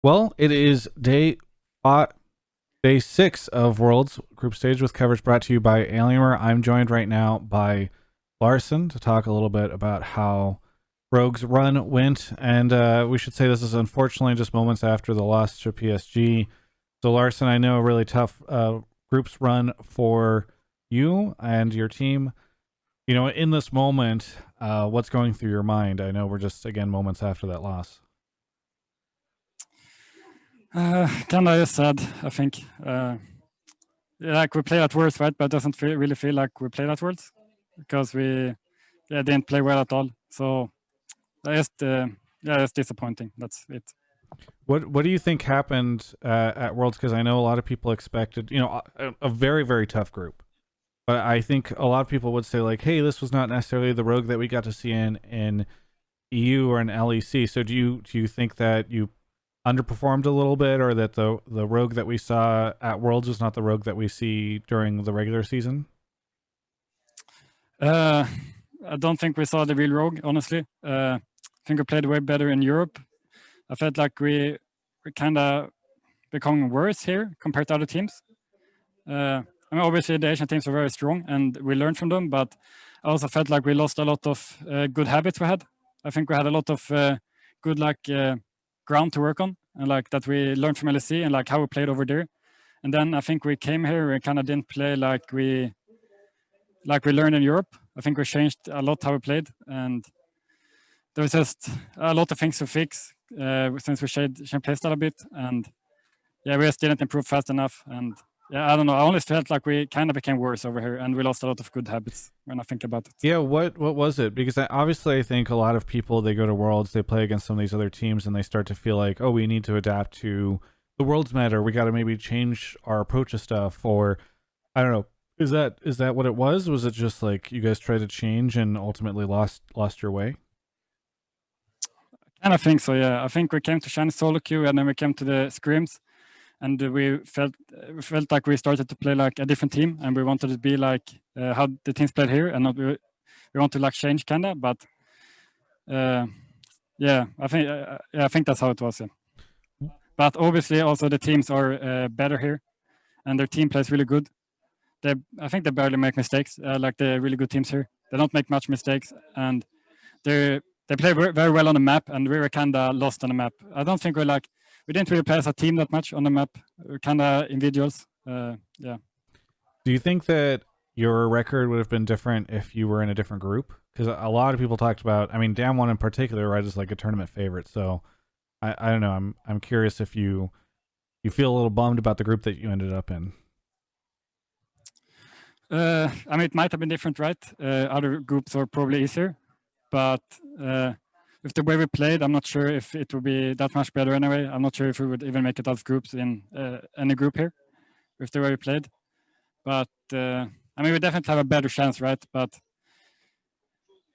Well, it is day 6 of Worlds Group Stage with coverage brought to you by Alienware. I'm joined right now by Larssen to talk a little bit about how Rogue's run went, and we should say this is unfortunately just moments after the loss to PSG. So Larssen, I know a really tough groups run for you and your team. You know, in this moment, what's going through your mind? I know we're just, again, moments after that loss. Kind of sad, I think. Like we played at Worlds, right? But it doesn't really feel like we played at Worlds because we didn't play well at all. So it's disappointing. That's it. What do you think happened at Worlds? Because I know a lot of people expected, a very, very tough group. But I think a lot of people would say, like, hey, this was not necessarily the Rogue that we got to see in EU or in LEC. So do you think that you underperformed a little bit, or that the Rogue that we saw at Worlds was not the Rogue that we see during the regular season? I don't think we saw the real Rogue, honestly. I think we played way better in Europe. I felt like we kind of becoming worse here compared to other teams. I mean, obviously the Asian teams are very strong and we learned from them, but I also felt like we lost a lot of good habits we had. I think we had a lot of good ground to work on, and like that we learned from LEC and like how we played over there. And then I think we came here and kind of didn't play like we learned in Europe. I think we changed a lot how we played, and there was just a lot of things to fix since we changed playstyle a bit, and we just didn't improve fast enough. And I don't know. I only felt like we kind of became worse over here, and we lost a lot of good habits when I think about it. Yeah, what was it? Because obviously I think a lot of people, they go to Worlds, they play against some of these other teams, and they start to feel like, oh, we need to adapt to the Worlds meta. We got to maybe change our approach to stuff, or I don't know. Is that what it was? Was it just like you guys tried to change and ultimately lost your way? I kind of think so. Yeah, I think we came to Chinese solo queue, and then we came to the scrims, and we felt like we started to play like a different team, and we wanted to be like how the teams played here, and not, we want to like change kinda. But I think that's how it was. Yeah. But obviously, also the teams are better here, and their team plays really good. I think they barely make mistakes. Like the really good teams here, they don't make much mistakes, and they play very well on the map, and we were kind of lost on the map. I don't think we didn't really play as a team that much on the map. We're kind of individuals. Yeah. Do you think that your record would have been different if you were in a different group? Because a lot of people talked about, I mean, Dam1 in particular, right, is like a tournament favorite. So I don't know. I'm curious if you feel a little bummed about the group that you ended up in. I mean, it might have been different, right? Other groups are probably easier, but with the way we played, I'm not sure if it would be that much better anyway. I'm not sure if we would even make it out of groups in any group here with the way we played. But I mean, we definitely have a better chance, right? But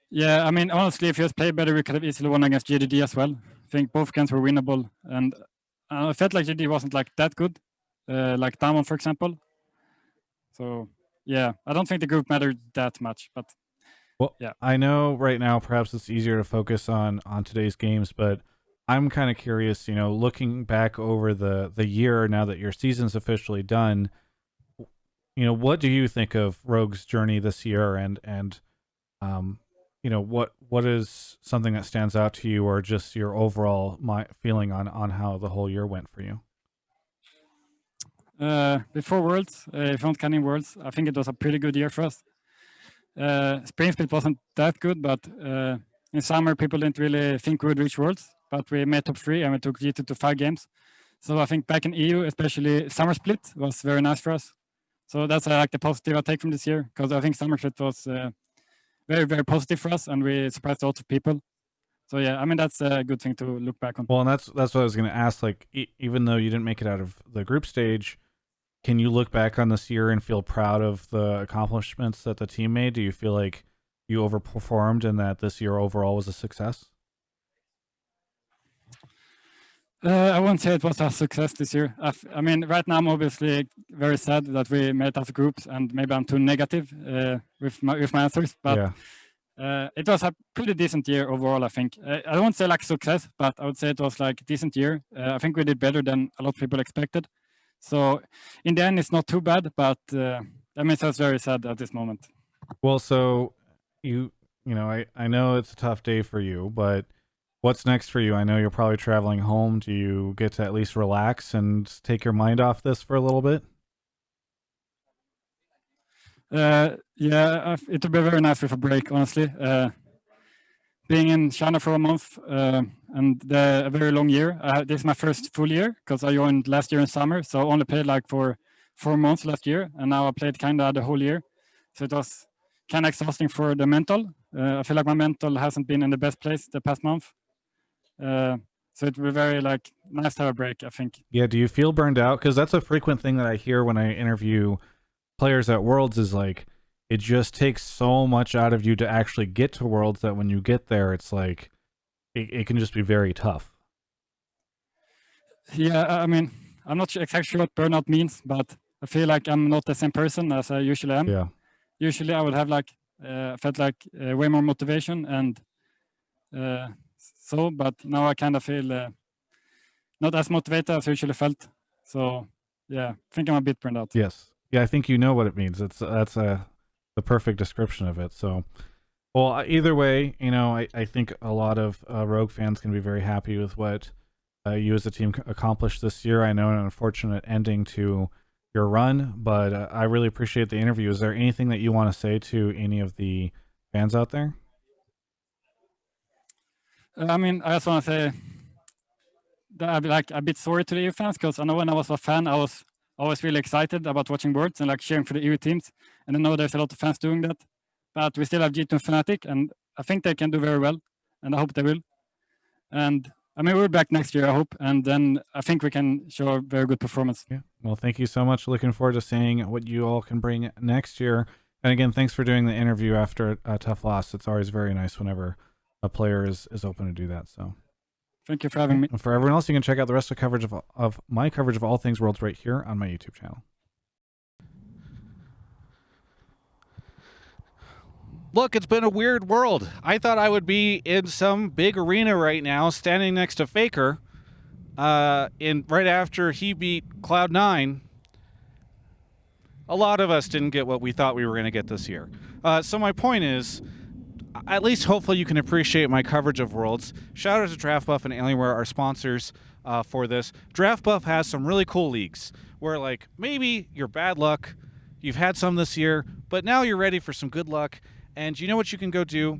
yeah, I mean, honestly, if you just played better, we could have easily won against GDD as well. I think both games were winnable, and I felt like GDD wasn't like that good, like Damon, for example. So yeah, I don't think the group mattered that much, but well, yeah. I know right now perhaps it's easier to focus on today's games, but I'm kind of curious, looking back over the year now that your season's officially done, what do you think of Rogue's journey this year, and what is something that stands out to you, or just your overall feeling on how the whole year went for you? Before Worlds, if not counting Worlds, I think it was a pretty good year for us. Spring split wasn't that good, but in summer people didn't really think we would reach Worlds, but we made top 3 and we took G2 to 5 games. So I think back in EU, especially summer split was very nice for us. So that's like the positive I take from this year, because I think summer split was very, very positive for us, and we surprised a lot of people. So yeah, I mean, that's a good thing to look back on. Well, and that's what I was going to ask. Like, even though you didn't make it out of the group stage, can you look back on this year and feel proud of the accomplishments that the team made? Do you feel like you overperformed and that this year overall was a success? I won't say it was a success this year. I mean, right now I'm obviously very sad that we made it as groups, and maybe I'm too negative with my answers. But It was a pretty decent year overall, I think. I won't say like success, but I would say it was like a decent year. I think we did better than a lot of people expected. So in the end, it's not too bad, but that makes us very sad at this moment. Well, so I know it's a tough day for you, but what's next for you? I know you're probably traveling home. Do you get to at least relax and take your mind off this for a little bit? Yeah, it would be very nice with a break, honestly. Being in China for a month and a very long year. This is my first full year because I joined last year in summer, so I only played like for 4 months last year, and now I played kind of the whole year. So it was kind of exhausting for the mental. I feel like my mental hasn't been in the best place the past month. So it will be very like nice to have a break, I think. Yeah, do you feel burned out? Because that's a frequent thing that I hear when I interview players at Worlds is like, it just takes so much out of you to actually get to Worlds that when you get there, it's like, it can just be very tough. Yeah, I mean, I'm not exactly sure what burnout means, but I feel like I'm not the same person as I usually am. Yeah. Usually I would have like, felt like way more motivation and but now I kind of feel not as motivated as I usually felt. So yeah, I think I'm a bit burned out. Yes. Yeah, I think you know what it means. That's the perfect description of it. So, well, either way, I think a lot of Rogue fans can be very happy with what you as a team accomplished this year. I know an unfortunate ending to your run, but I really appreciate the interview. Is there anything that you want to say to any of the fans out there? I mean, I just want to say that I'm like a bit sorry to the EU fans because I know when I was a fan, I was always really excited about watching Worlds and like cheering for the EU teams. And I know there's a lot of fans doing that, but we still have G2 and Fnatic, and I think they can do very well, and I hope they will. And I mean, we're back next year, I hope, and then I think we can show a very good performance. Yeah. Well, thank you so much. Looking forward to seeing what you all can bring next year. And again, thanks for doing the interview after a tough loss. It's always very nice whenever a player is open to do that. So thank you for having me. And for everyone else, you can check out the rest of coverage of my coverage of all things Worlds right here on my YouTube channel. Look, it's been a weird world. I thought I would be in some big arena right now, standing next to Faker, right after he beat Cloud9. A lot of us didn't get what we thought we were going to get this year. So my point is, at least hopefully you can appreciate my coverage of Worlds. Shout out to DraftBuff and Alienware, our sponsors for this. DraftBuff has some really cool leagues where, like, maybe you're bad luck, you've had some this year, but now you're ready for some good luck. And you know what you can go do?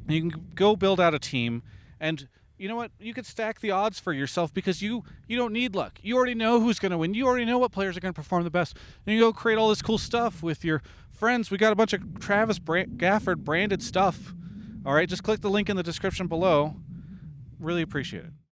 You can go build out a team, and you know what? You could stack the odds for yourself because you don't need luck. You already know who's going to win. You already know what players are going to perform the best. And you go create all this cool stuff with your friends. We got a bunch of Gafford branded stuff. All right, just click the link in the description below. Really appreciate it.